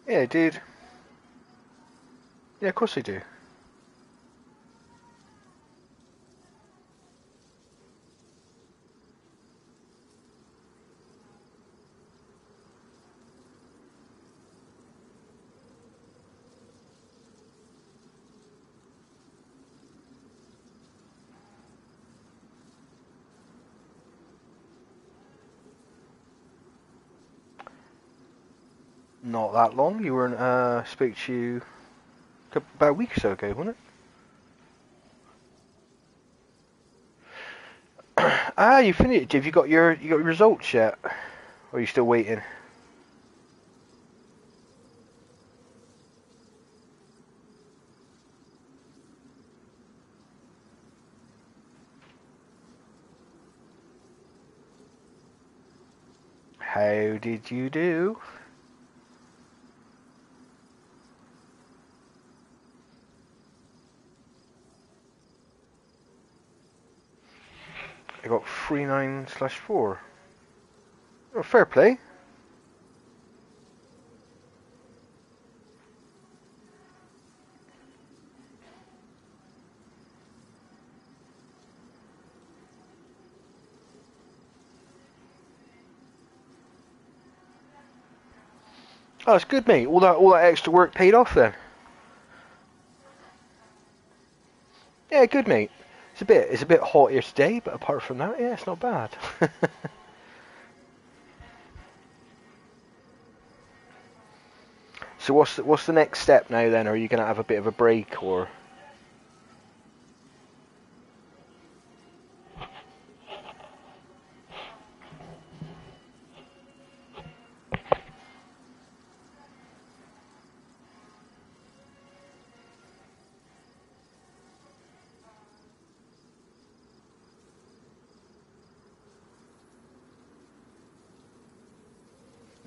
Yeah, dude. Yeah, of course they do. Not that long. You weren't, spoke to you about a week or so ago, wasn't it? Ah, you finished. Have you got your results yet? Or are you still waiting? How did you do? I got 39/4. Oh, fair play. Oh, that's good, mate. All that extra work paid off then. Yeah, good, mate. It's a bit hot here today, but apart from that, yeah, it's not bad. So what's the next step now then? Are you gonna have a bit of a break or?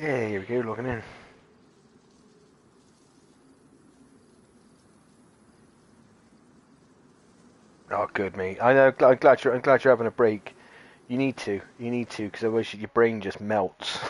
Yeah, here we go, logging in. Oh, good, mate. I know. I'm glad you're having a break. You need to, because otherwise your brain just melts.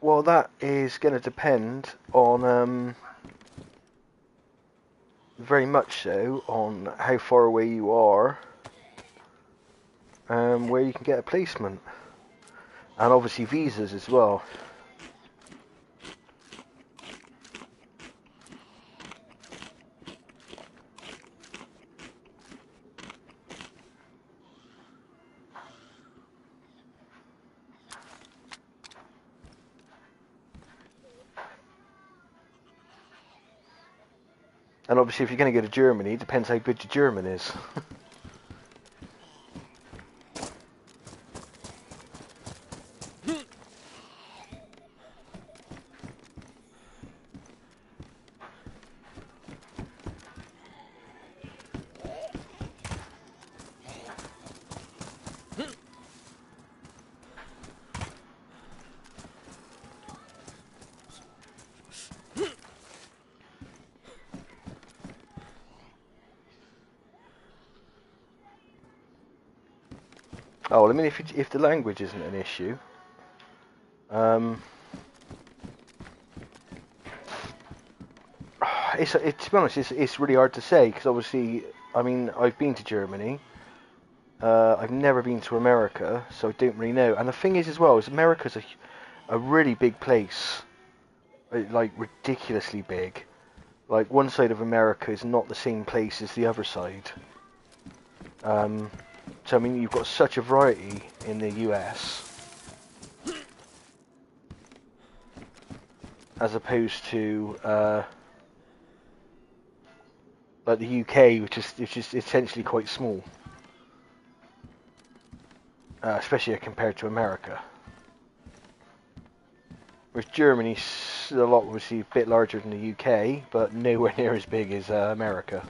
Well, that is going to depend on very much so on how far away you are, where you can get a placement, and obviously visas as well. And obviously, if you're going to go to Germany, it depends how good your German is. Oh, well, I mean, if the language isn't an issue, um, to be honest, it's really hard to say because obviously, I mean, I've been to Germany. I've never been to America, so I don't really know. And the thing is, as well, is America's a really big place, like ridiculously big. Like one side of America is not the same place as the other side. So I mean, you've got such a variety in the US as opposed to like the UK, which is essentially quite small, especially compared to America. Whereas Germany's a lot, obviously, a bit larger than the UK, but nowhere near as big as America.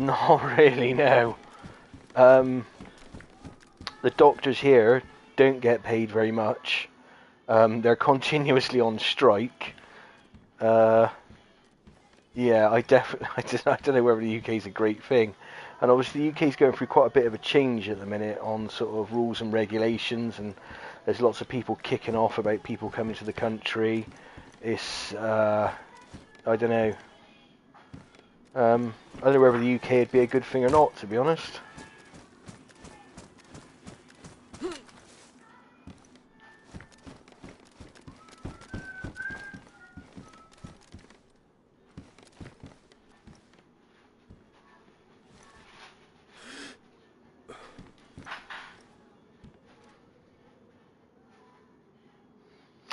Not really, no. The doctors here don't get paid very much. They're continuously on strike. Yeah, I definitely, I don't know whether the UK is a great thing. And obviously the UK is going through quite a bit of a change at the minute on sort of rules and regulations, and there's lots of people kicking off about people coming to the country. It's, I don't know. I don't know whether the UK would be a good thing or not, to be honest.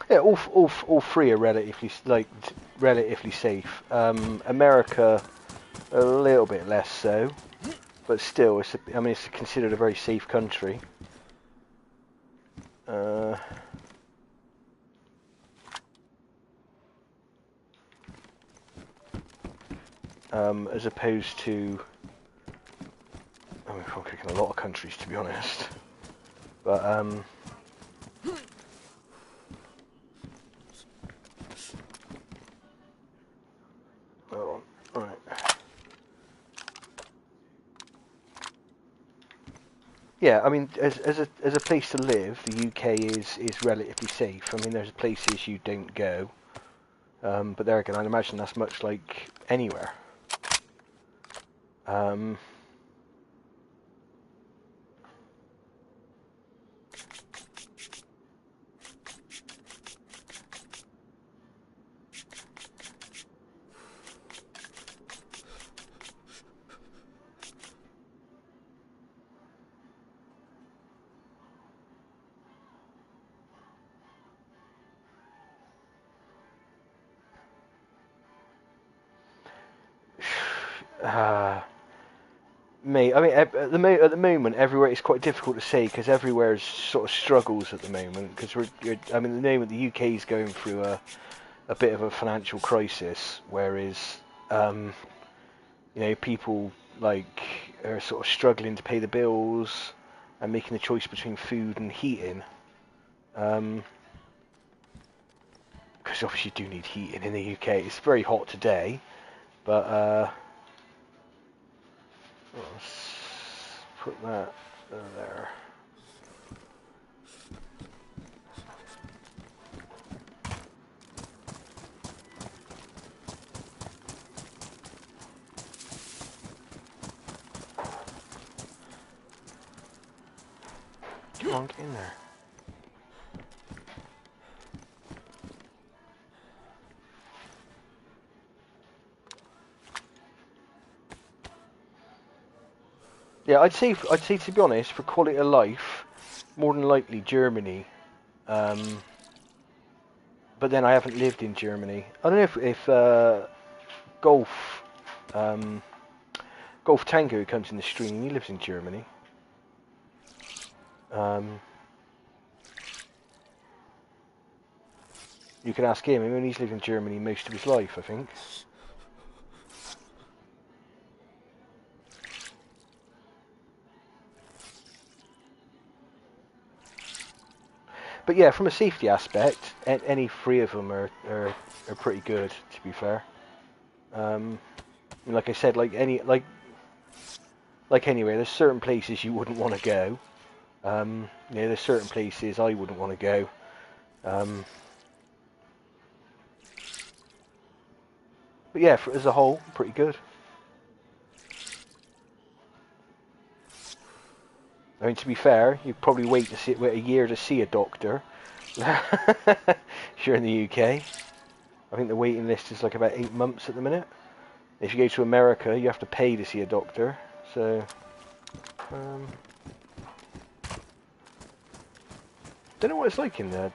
Yeah, all three are relatively safe. America, a little bit less so, but still, it's considered a very safe country. As opposed to, I mean, I'm kicking a lot of countries, to be honest. But oh, right. Yeah, I mean, as a place to live, the UK is relatively safe. I mean, there's places you don't go, but there again, I'd imagine that's much like anywhere. Mate, I mean, at the moment, everywhere it's quite difficult to say because everywhere is sort of struggles at the moment. Because I mean, at the moment the UK is going through a bit of a financial crisis, whereas you know, people like are sort of struggling to pay the bills and making the choice between food and heating. Because obviously you do need heating in the UK. It's very hot today, but let's put that there. Come on, get in there. Yeah, I'd say to be honest, for quality of life, more than likely Germany. But then I haven't lived in Germany. I don't know if Golf Golf Tango comes in the stream. He lives in Germany. You can ask him. I mean, he's lived in Germany most of his life, I think. But yeah, from a safety aspect, any three of them are pretty good, to be fair. Like I said, like anywhere, there's certain places you wouldn't want to go. You know, there's certain places I wouldn't want to go. But yeah, as a whole, pretty good. I mean, to be fair, you'd probably wait a year to see a doctor. If you're in the UK, I think the waiting list is like about 8 months at the minute. If you go to America, you have to pay to see a doctor. So, don't know what it's like in the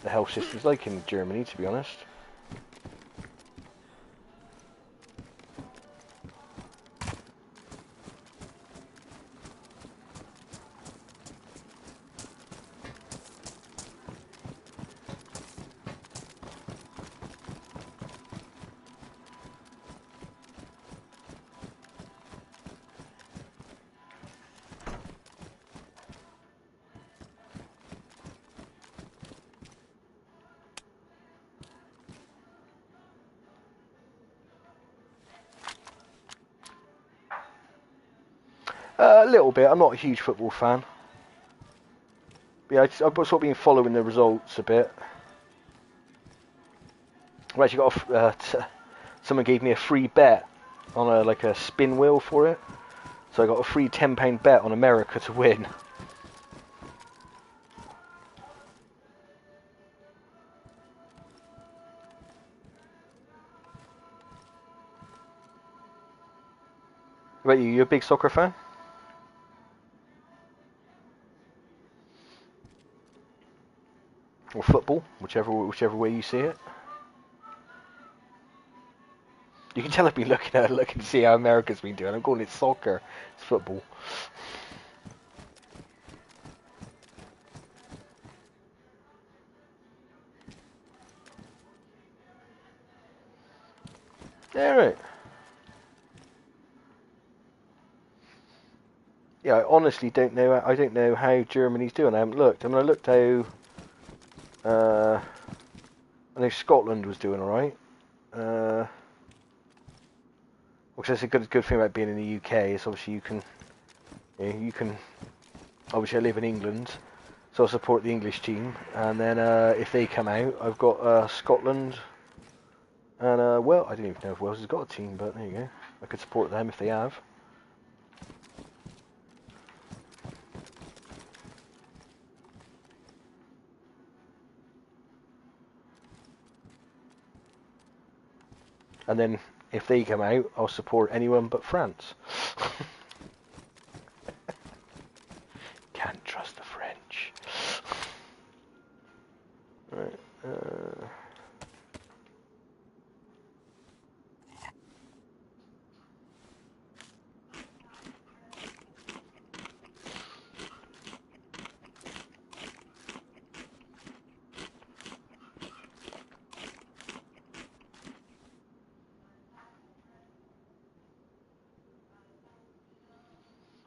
health system's like in Germany, to be honest. A little bit. I'm not a huge football fan. But yeah, I've sort of been following the results a bit. I've actually got someone gave me a free bet on a spin wheel for it. So I got a free £10 bet on America to win. What about you? You a big soccer fan? Or football, whichever way you see it. You can tell I've been looking to see how America's been doing. I'm calling it soccer. It's football. Yeah, right. Yeah, I honestly don't know. I don't know how Germany's doing. I haven't looked. I mean, I looked how. I know Scotland was doing all right. Which is a good thing about being in the UK is obviously you can obviously I live in England, so I support the English team, and then if they come out, I've got Scotland, and well, I don't even know if Wales has got a team, but there you go. I could support them if they have. And then if they come out, I'll support anyone but France. Can't trust the French. Right.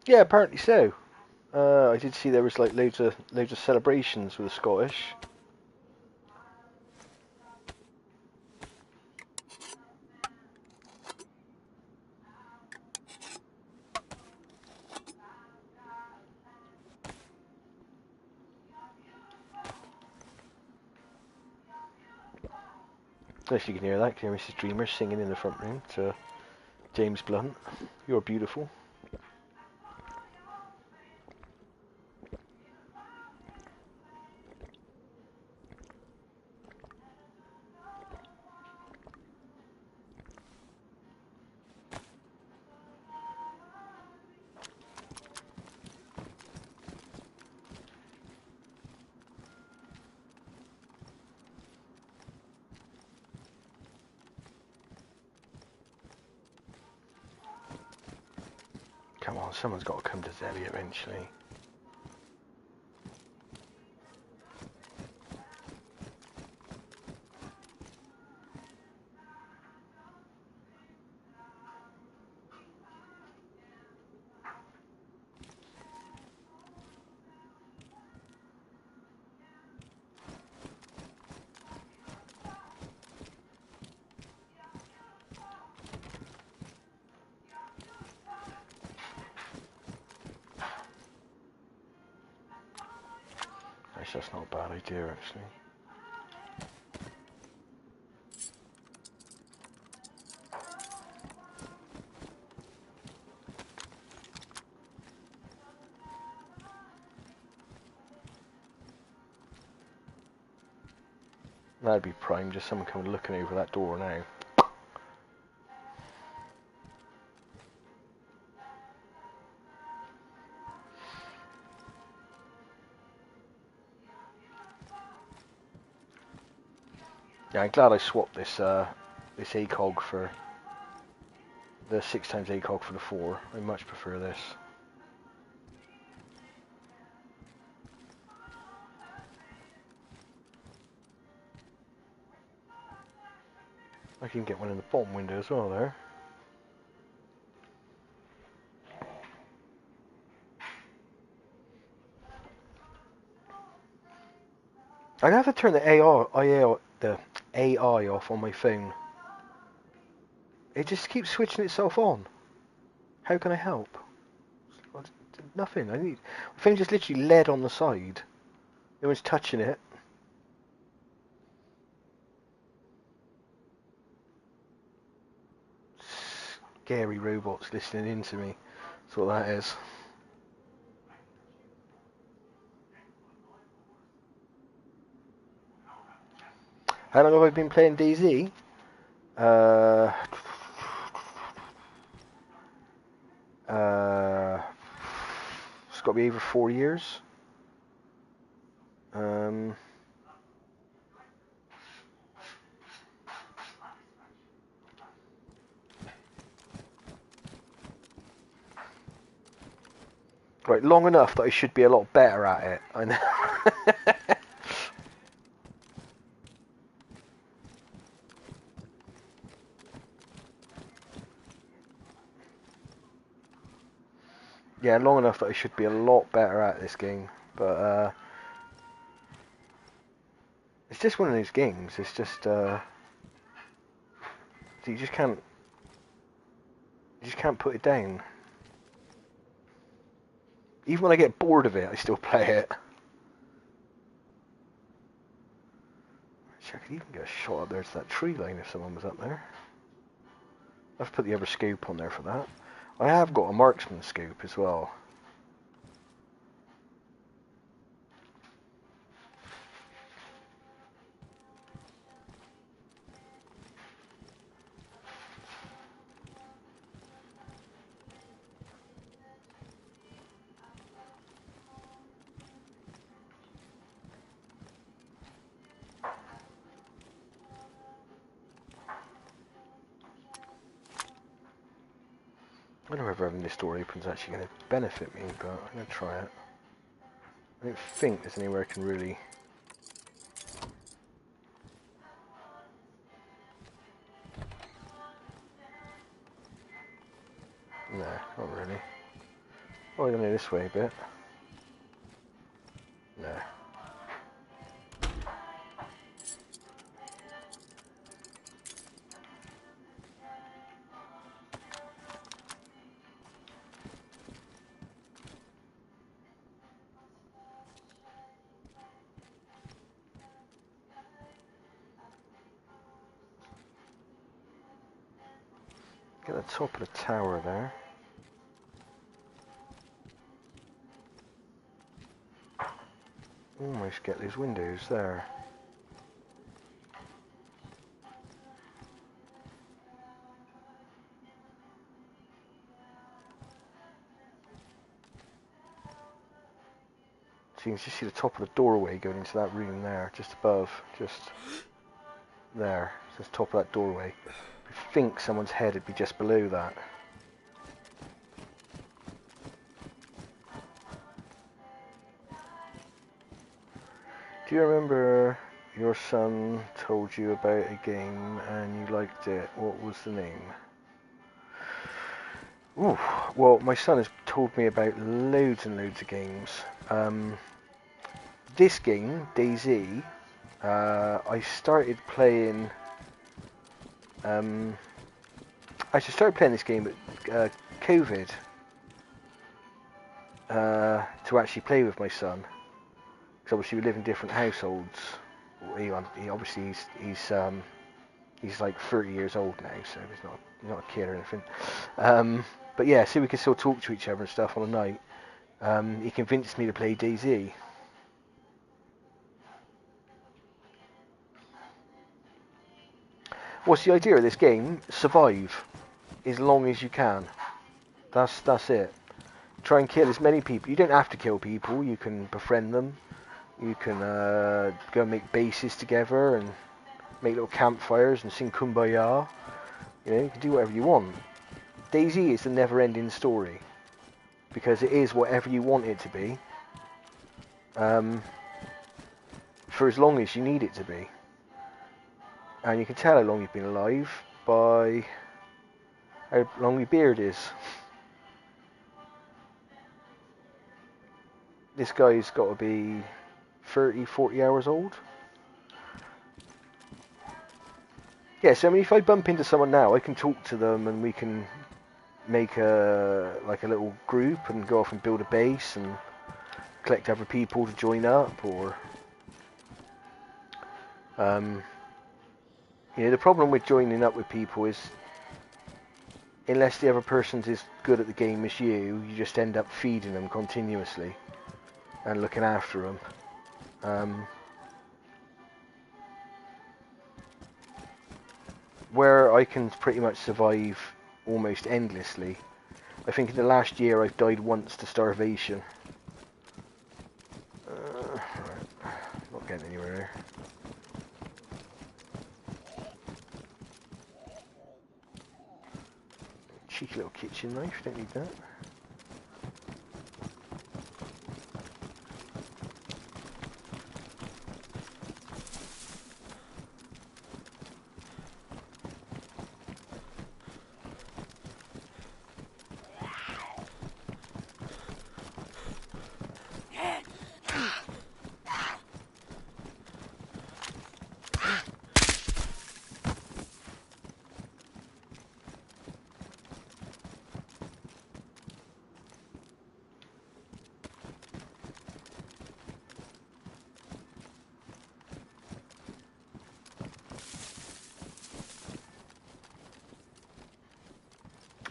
Yeah, apparently so. I did see there was like loads of celebrations with the Scottish. If you can hear that, can hear Mrs. Dreamer singing in the front room to James Blunt. You're beautiful. Come on, someone's got to come to Zelly eventually. That's not a bad idea, actually. That'd be prime, just someone coming looking over that door now. Yeah, I'm glad I swapped this this ACOG for the 6 times ACOG for the 4. I much prefer this. I can get one in the bottom window as well there. I'm gonna have to turn the AI off on my phone. It just keeps switching itself on. How can I help? I nothing. The thing just literally lead on the side. No one's touching it. Scary robots listening in to me. That's what that is. How long have I been playing Dayz? It's got to be over 4 years. Right, long enough that I should be a lot better at it. I know. Yeah, long enough that I should be a lot better at this game. But it's just one of those games. It's just you just can't put it down. Even when I get bored of it, I still play it. Actually, I could even get a shot up there to that tree line if someone was up there. I've put the other scope on there for that. I have got a marksman scope as well. I don't know whether having this door open is actually going to benefit me, but I'm going to try it. I don't think there's anywhere I can really... No, not really. Oh, I'm going to go this way a bit. No. Get the top of the tower there. Almost get these windows there. So you can just see the top of the doorway going into that room there, just above, just there. Just top of that doorway. I think someone's head would be just below that. Do you remember your son told you about a game and you liked it? What was the name? Ooh, well, my son has told me about loads and loads of games. This game, Dayz, I started playing... I started playing this game at COVID to actually play with my son. Because obviously we live in different households. He obviously he's like 30 years old now, so he's not a kid or anything. But yeah, so we can still talk to each other and stuff on a night. He convinced me to play Dayz. What's the idea of this game? Survive as long as you can. That's it. Try and kill as many people. You don't have to kill people. You can befriend them. You can go and make bases together and make little campfires and sing Kumbaya. You know, you can do whatever you want. Dayz is the never-ending story because it is whatever you want it to be for as long as you need it to be. And you can tell how long you've been alive by how long your beard is. This guy's got to be 30, 40 hours old. Yeah, so I mean, if I bump into someone now, I can talk to them and we can make a little group and go off and build a base and collect other people to join up, or the problem with joining up with people is unless the other person's as good at the game as you just end up feeding them continuously and looking after them. Where I can pretty much survive almost endlessly, I think in the last year I've died once to starvation. Right. Not getting anywhere there. Cheeky little kitchen knife, don't need that.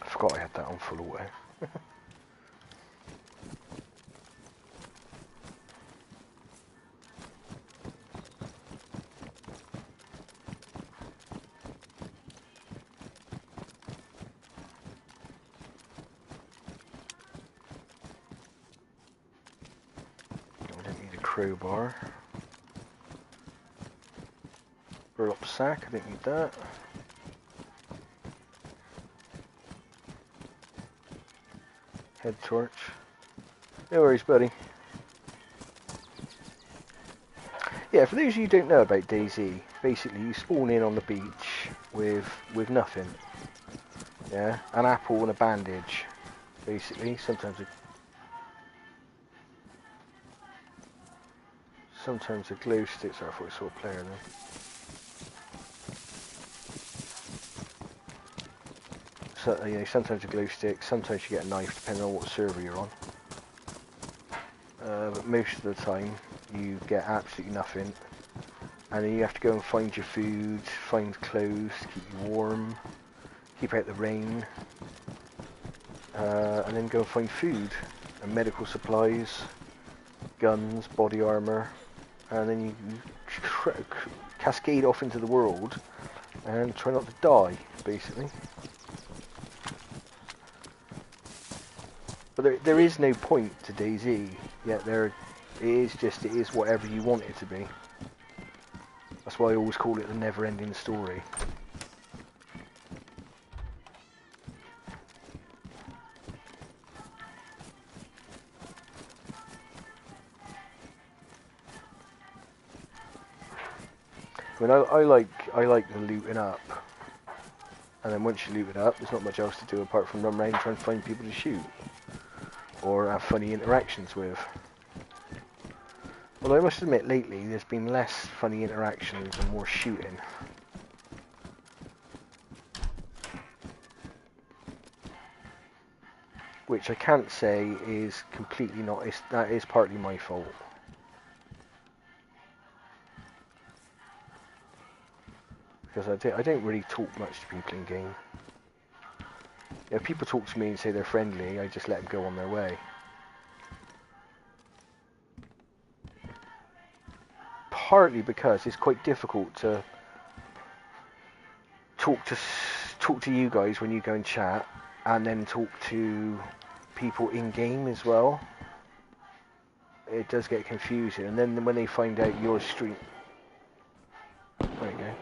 I forgot I had that on full auto. Crowbar. Burlap sack, I don't need that. Head torch. No worries, buddy. Yeah, for those of you who don't know about Dayz, basically you spawn in on the beach with nothing. Yeah, an apple and a bandage. Basically, sometimes a glow stick. Sorry, I thought I saw a player then. So, sometimes a glow stick, sometimes you get a knife, depending on what server you're on. But most of the time, you get absolutely nothing. And then you have to go and find your food, find clothes, keep you warm, keep out the rain. And then go and find food, and medical supplies, guns, body armor. And then you cascade off into the world and try not to die, basically. But there is no point to Dayz, yet it is whatever you want it to be. That's why I always call it the never-ending story. I mean, I like the looting up, and then once you loot it up, there's not much else to do apart from run around and try and find people to shoot or have funny interactions with. Although I must admit, lately there's been less funny interactions and more shooting. Which I can't say is completely not. That is partly my fault. Because I don't really talk much to people in game. If people talk to me and say they're friendly, I just let them go on their way. Partly because it's quite difficult to talk to you guys when you go and chat, and then talk to people in game as well. It does get confusing, and then when they find out your stream, there you go.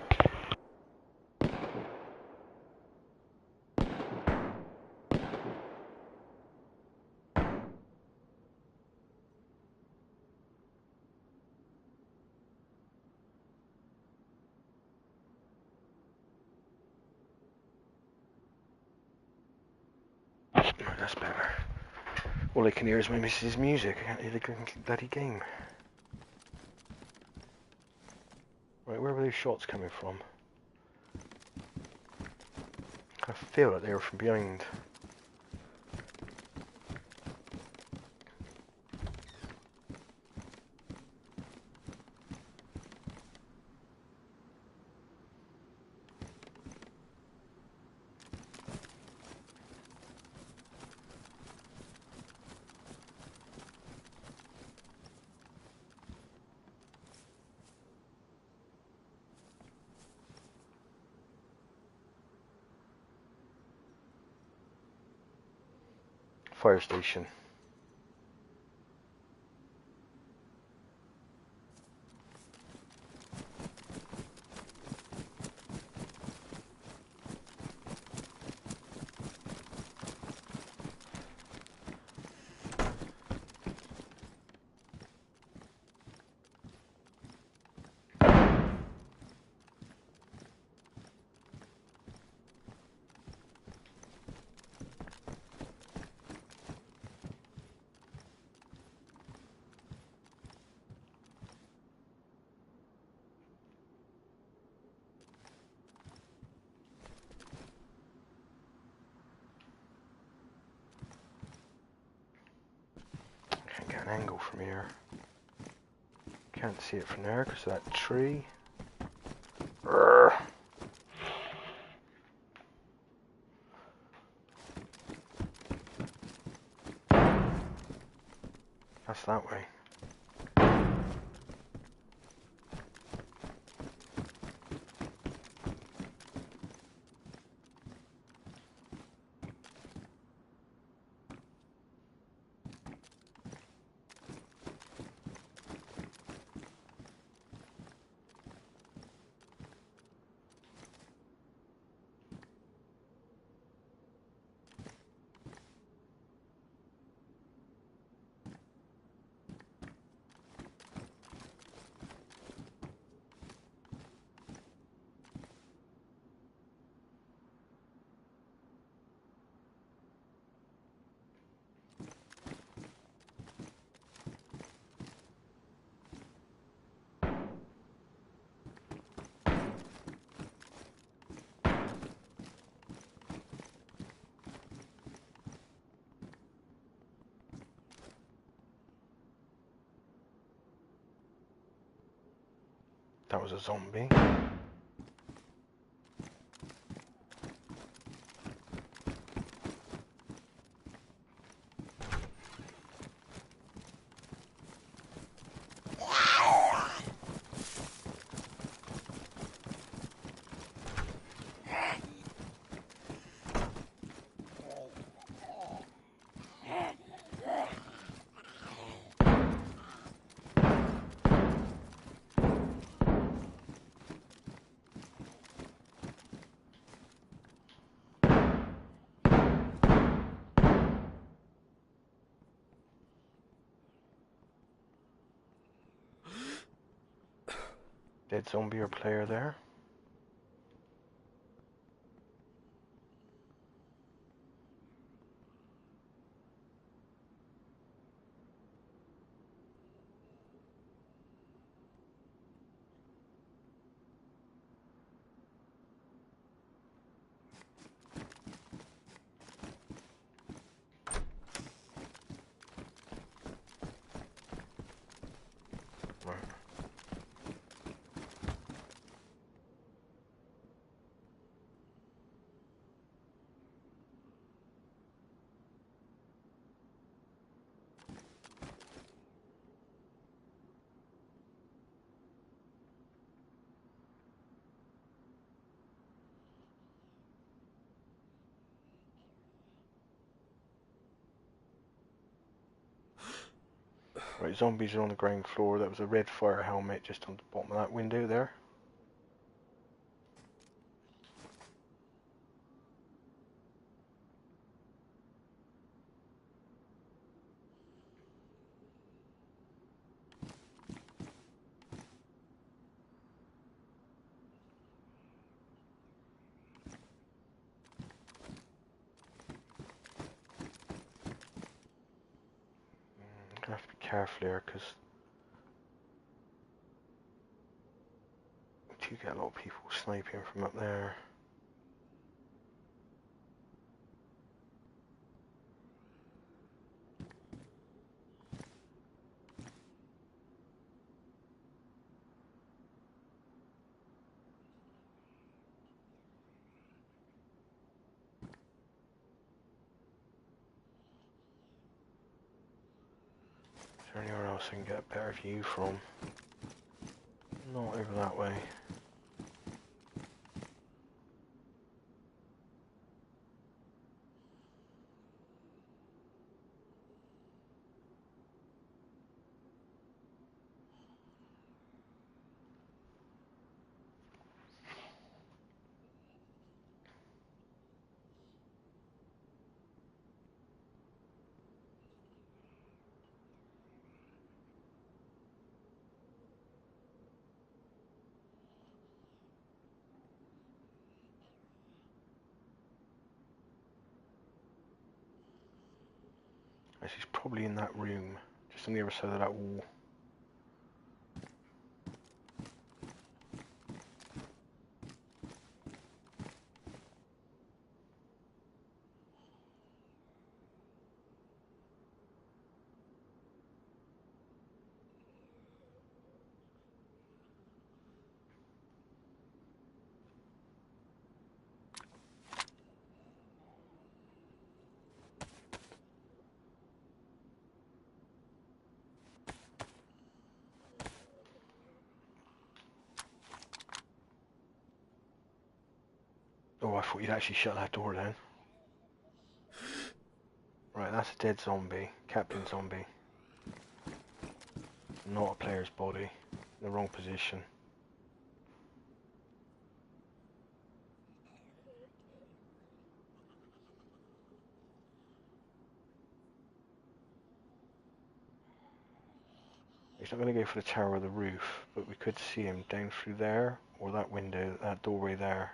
That's better. All I can hear is my missus' music. I can't hear the bloody game. Right, where were those shots coming from? I feel like they were from behind. fire station. Can't get an angle from here. Can't see it from there because of that tree. Urgh. That's that way. That was a zombie. Dead zombie or player there. Right, zombies are on the ground floor. That was a red fire helmet just on the bottom of that window there. I'm gonna have to be careful here because you get a lot of people sniping from up there. Is there anywhere else I can get a better view from? Not over that way. She's probably in that room, just on the other side of that wall. Oh, I thought you'd actually shut that door down. Right, that's a dead zombie. Captain zombie. Not a player's body. In the wrong position. He's not going to go for the tower or the roof, but we could see him down through there, or that window, that doorway there.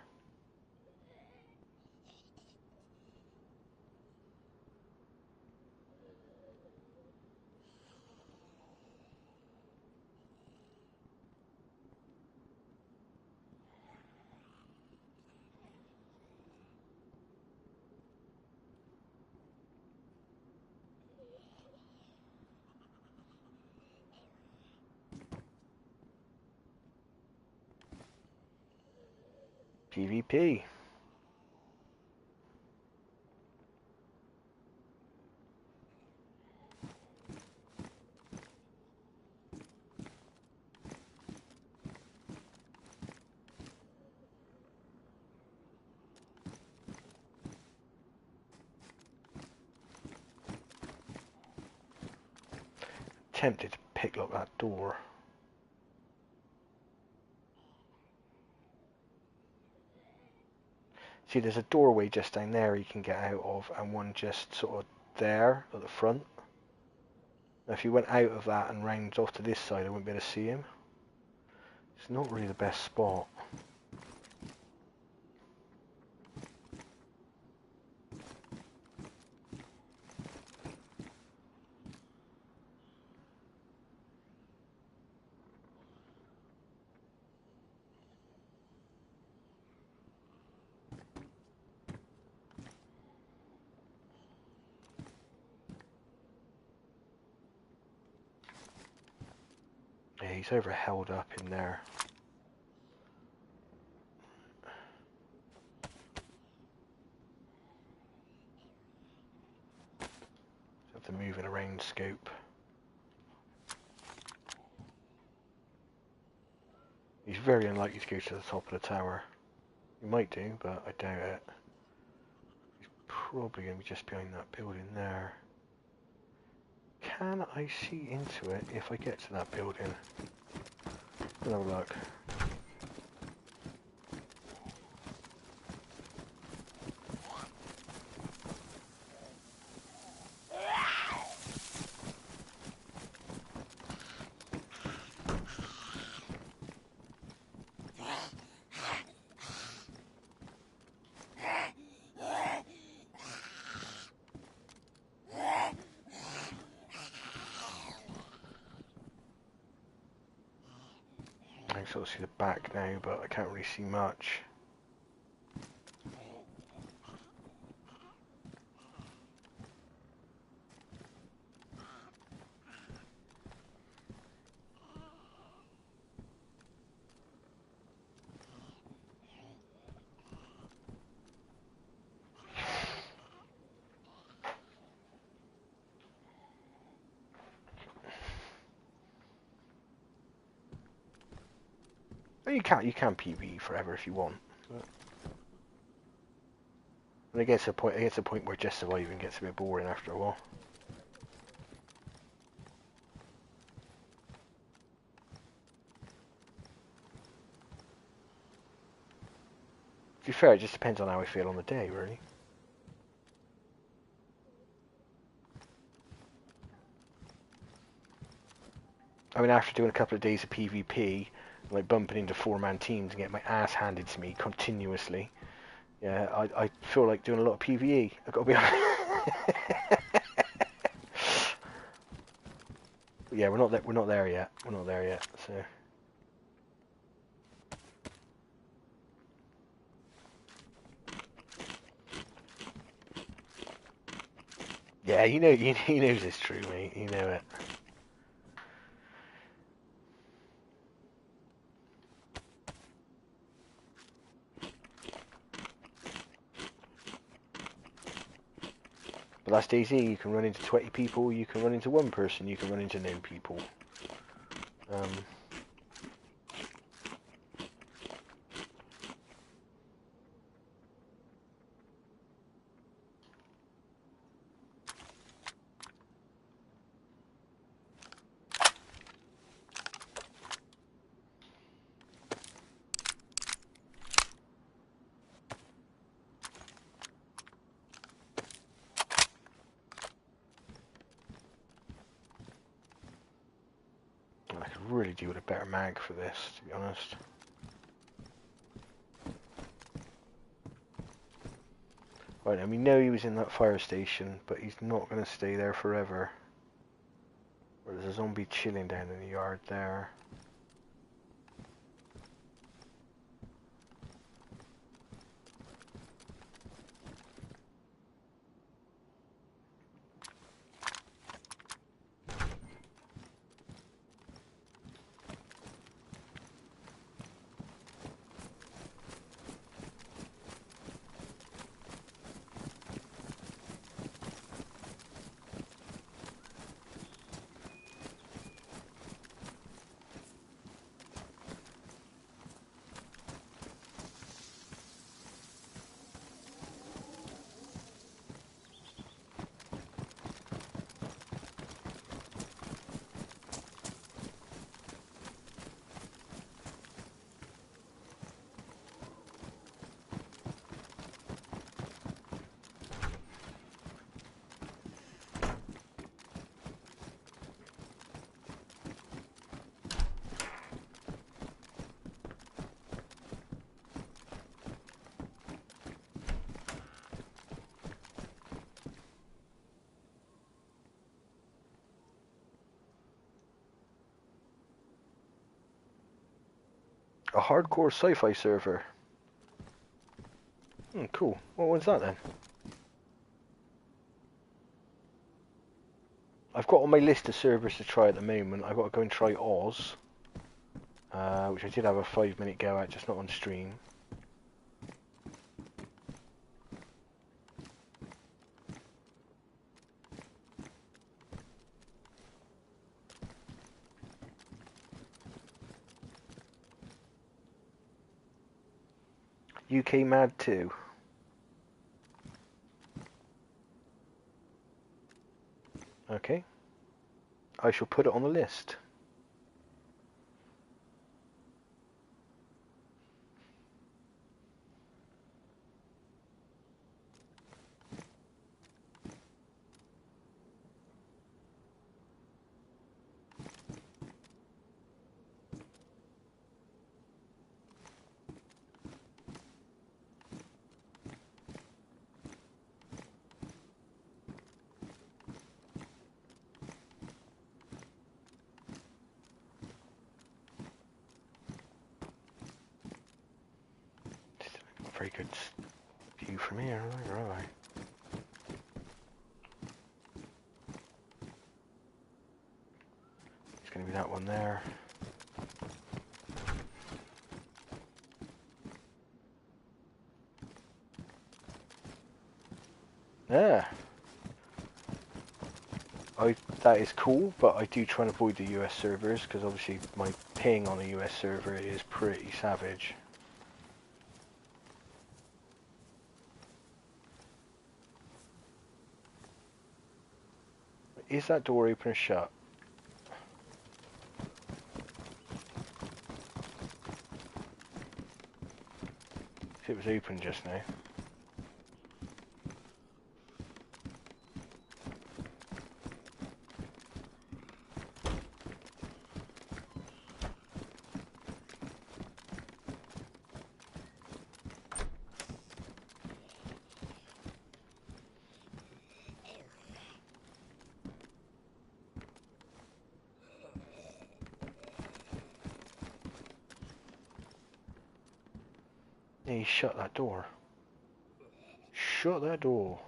PvP. Tempted to pick up that door. See, there's a doorway just down there you can get out of, and one just sort of there at the front. Now, if you went out of that and round off to this side, I wouldn't be able to see him. It's not really the best spot. Yeah, he's over held up in there. Have to move in around scope. He's very unlikely to go to the top of the tower. He might do, but I doubt it. He's probably going to be just behind that building there. Can I see into it if I get to that building? Let's have a look. I can sort of see the back now, but I can't really see much. You can PvE forever if you want. But when it gets to a point where just surviving gets a bit boring after a while. To be fair, it just depends on how I feel on the day, really. I mean, after doing a couple of days of PvP, like bumping into four-man teams and getting my ass handed to me continuously, yeah, I feel like doing a lot of PvE. I've got to be honest. Yeah, we're not there. We're not there yet. We're not there yet. So. Yeah, you know, he knows it's true, mate. You know it. But that's Dayz. You can run into 20 people. You can run into one person. You can run into no people. Um, I could really do with a better mag for this, to be honest. Right, and we know he was in that fire station, but he's not going to stay there forever. There's a zombie chilling down in the yard there. A hardcore sci-fi server. Cool. What one's that then? I've got on my list of servers to try at the moment. I've got to go and try Oz, which I did have a 5-minute go at, just not on stream. UK Mad 2. Okay. I shall put it on the list. Very good view from here, are I? It's going to be that one there. Yeah. That is cool, but I do try and avoid the US servers because obviously my ping on a US server is pretty savage. Is that door open or shut? It was open just now. Hey, shut that door. Shut that door.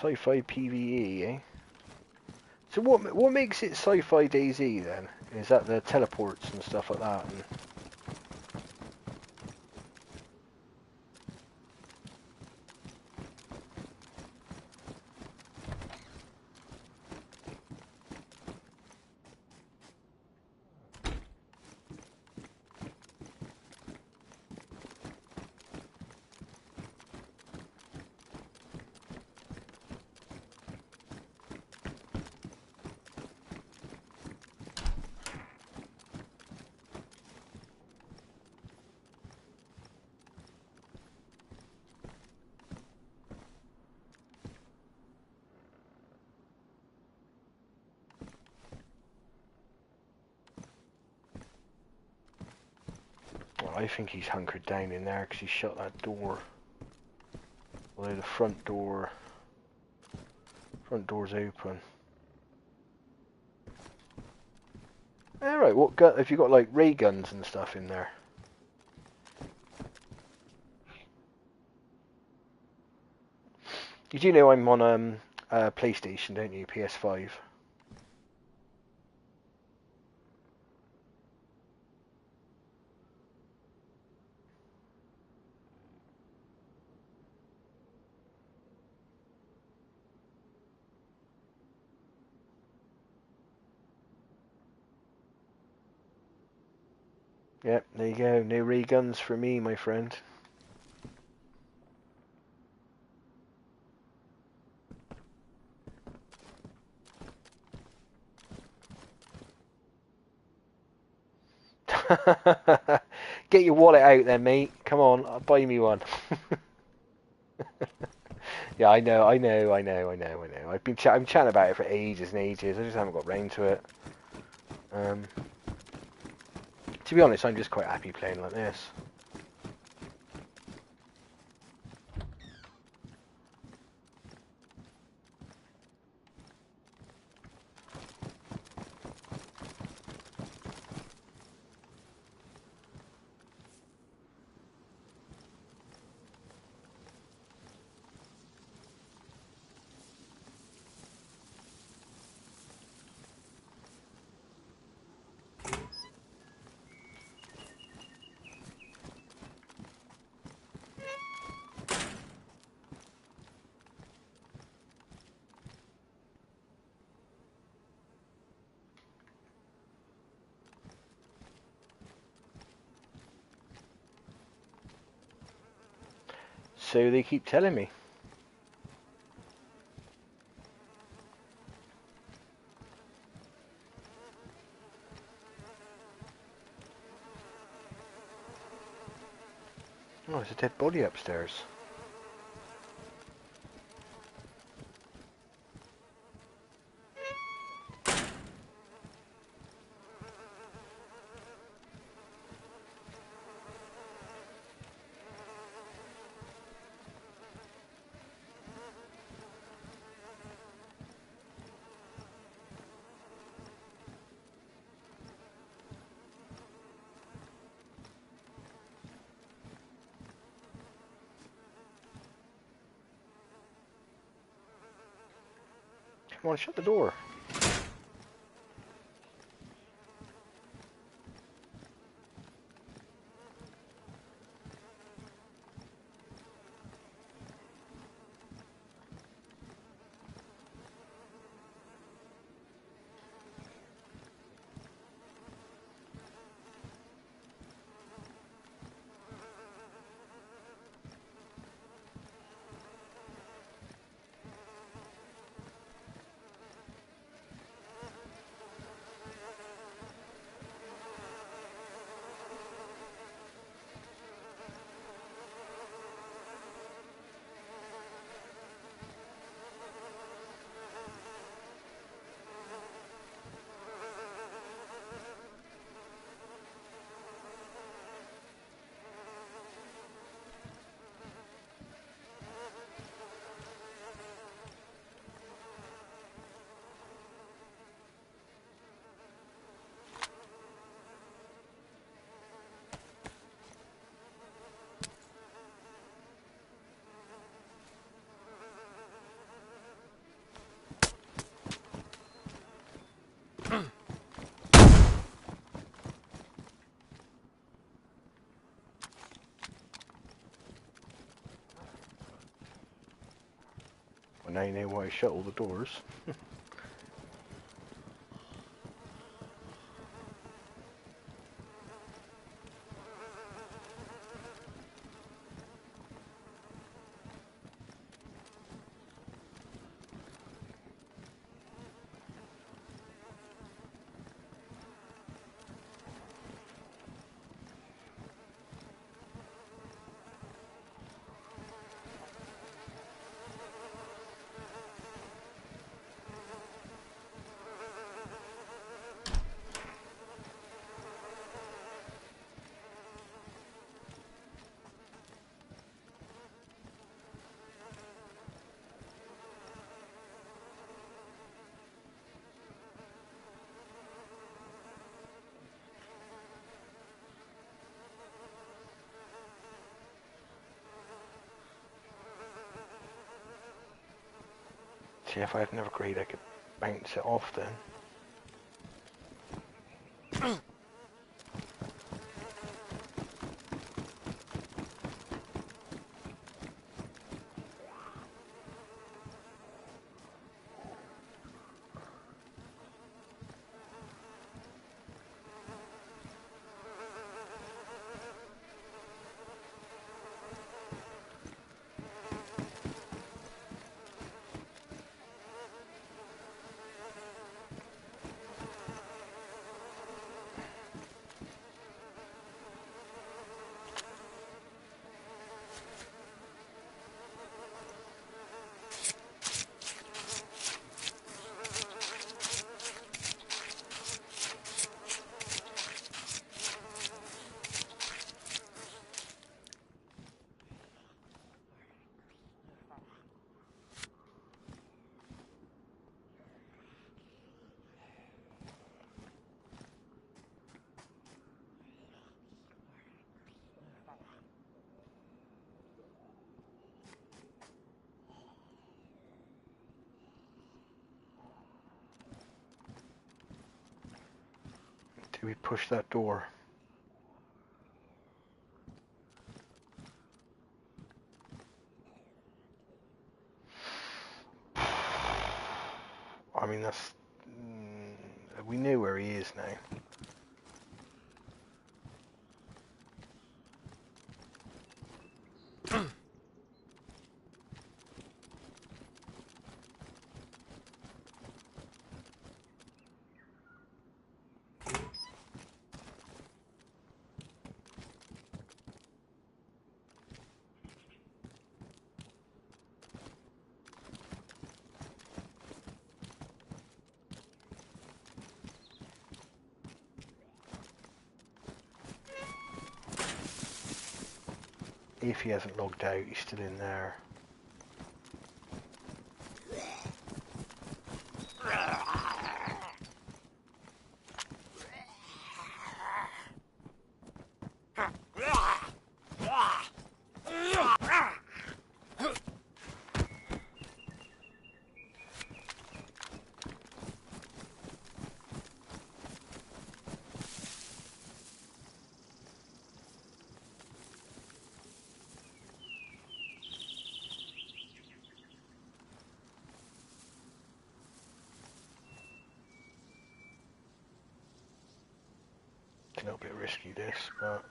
Sci-fi PvE, eh? So what makes it sci-fi DayZ then? Is that the teleports and stuff like that? And... Well, I think he's hunkered down in there because he shut that door. Although the front door's open. Alright, what gun have you got, like ray guns and stuff in there? You do know I'm on PlayStation, don't you? PS5. Yep, there you go. No ray guns for me, my friend. Get your wallet out then, mate. Come on, buy me one. Yeah, I know. I'm I'm chatting about it for ages and ages. I just haven't got round to it. To be honest, I'm just quite happy playing like this. So they keep telling me. Oh, there's a dead body upstairs. Come on, shut the door. Well, now you know why I shut all the doors. See, if I had another grade, I could bounce it off then. Do we push that door? I mean, that's... we know where he is now. If he hasn't logged out, he's still in there. little bit risky this, but...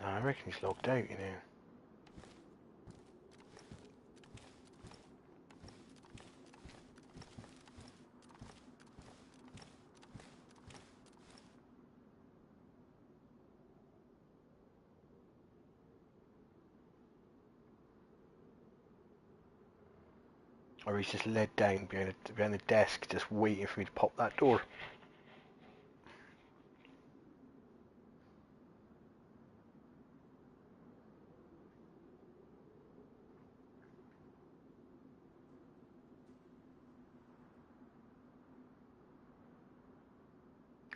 I reckon he's logged out, you know. Or he's just led down behind the desk, just waiting for me to pop that door.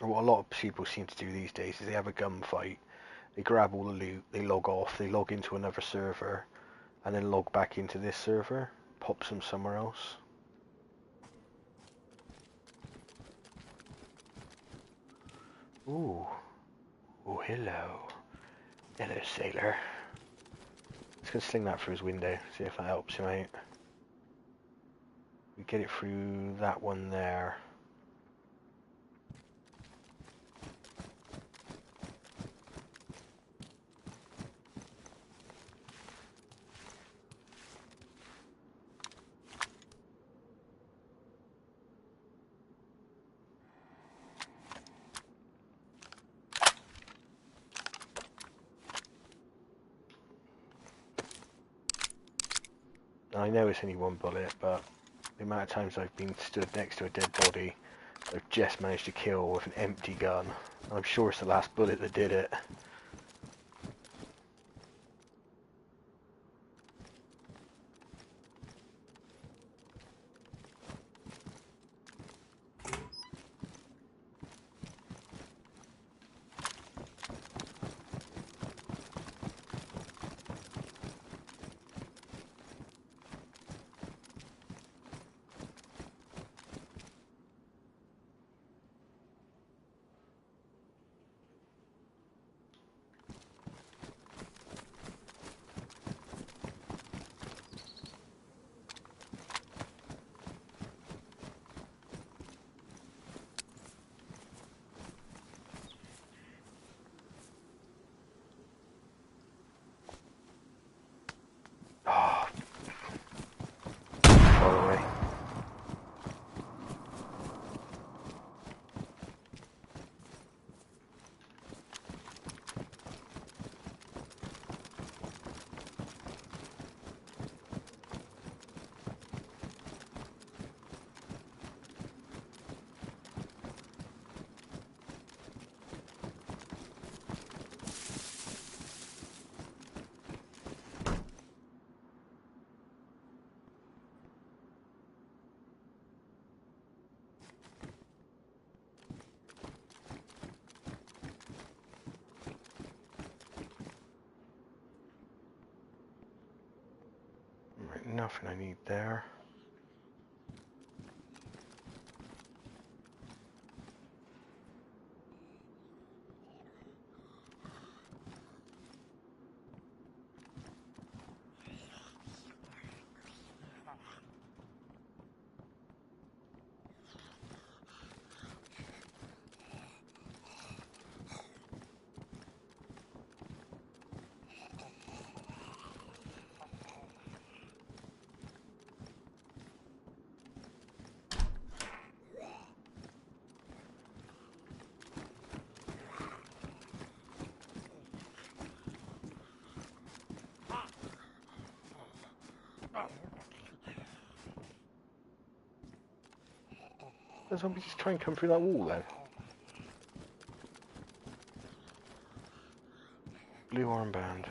What a lot of people seem to do these days is they have a gunfight, they grab all the loot, they log off, they log into another server, and then log back into this server, pops them somewhere else. Ooh. Oh, hello. Hello, sailor. Let's go sling that through his window, see if that helps him out. We get it through that one there. I know it's only one bullet, but the amount of times I've been stood next to a dead body, I've just managed to kill with an empty gun. I'm sure it's the last bullet that did it. Oh, far away. Right, nothing I need there. The zombie just try and come through that wall then? Blue armband.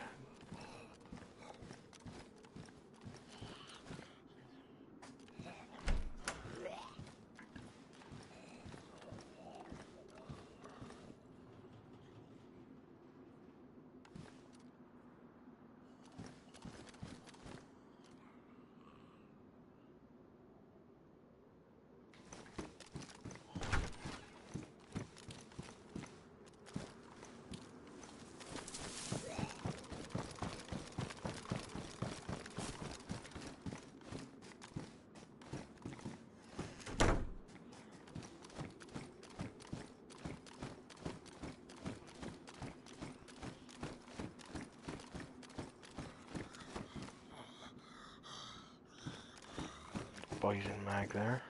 Bison mag there.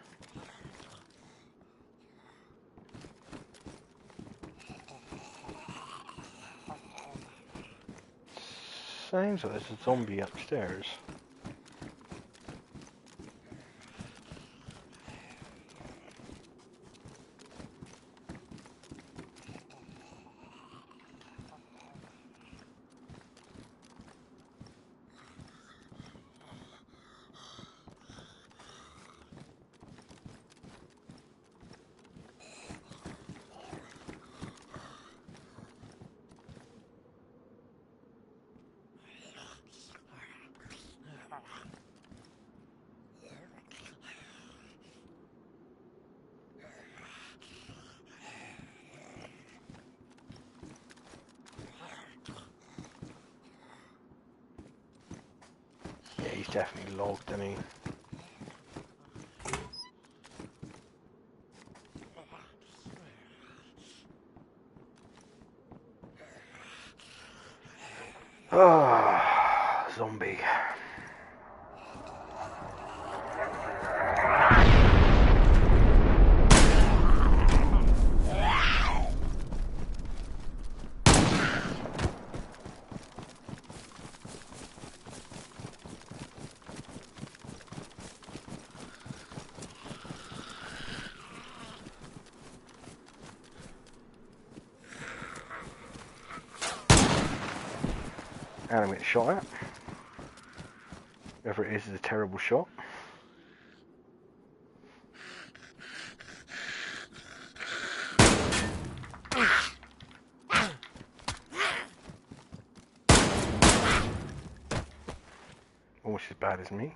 Sounds like there's a zombie upstairs. Yeah, he's definitely logged, isn't he? Ah, zombie. And I'm getting shot at. Whoever it is a terrible shot. Almost as bad as me.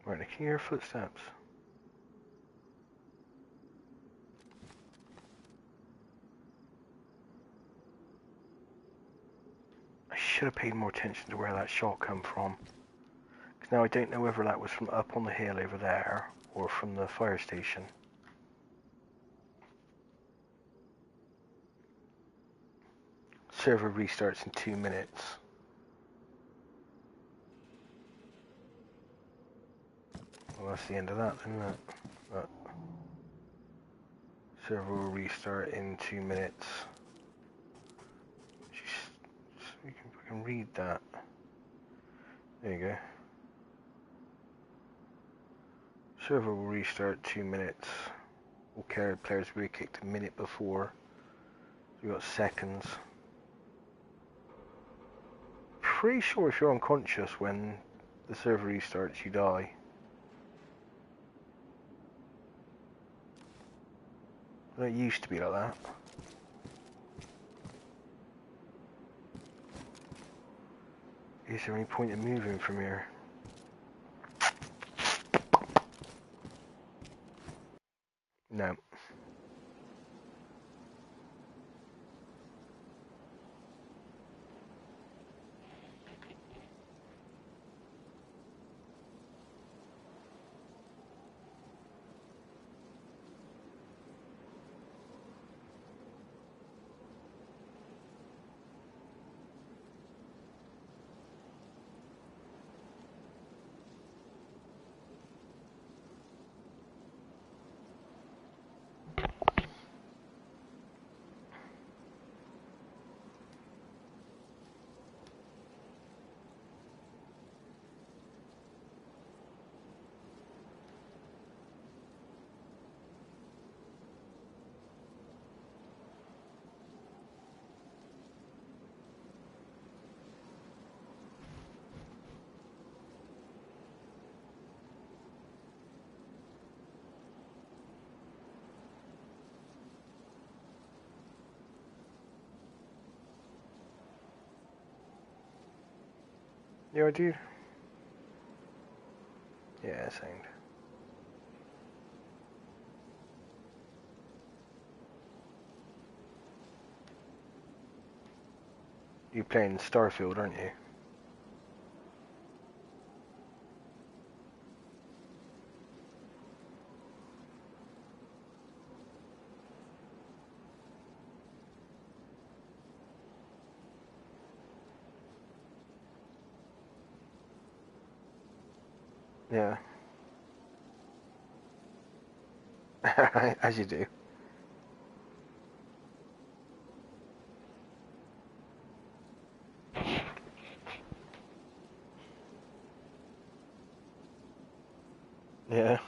Right, I can hear footsteps. I should have paid more attention to where that shot come from. Because now I don't know whether that was from up on the hill over there or from the fire station. Server restarts in 2 minutes. Well, that's the end of that, isn't it? But server will restart in 2 minutes. Just, we can read that. There you go. Server will restart 2 minutes. All carried players will be kicked a minute before. So we've got seconds. Pretty sure if you're unconscious when the server restarts, you die. It used to be like that. Is there any point in moving from here? No. Yeah, I do. Yeah, same. You're playing Starfield, aren't you? Yeah. As you do. Yeah.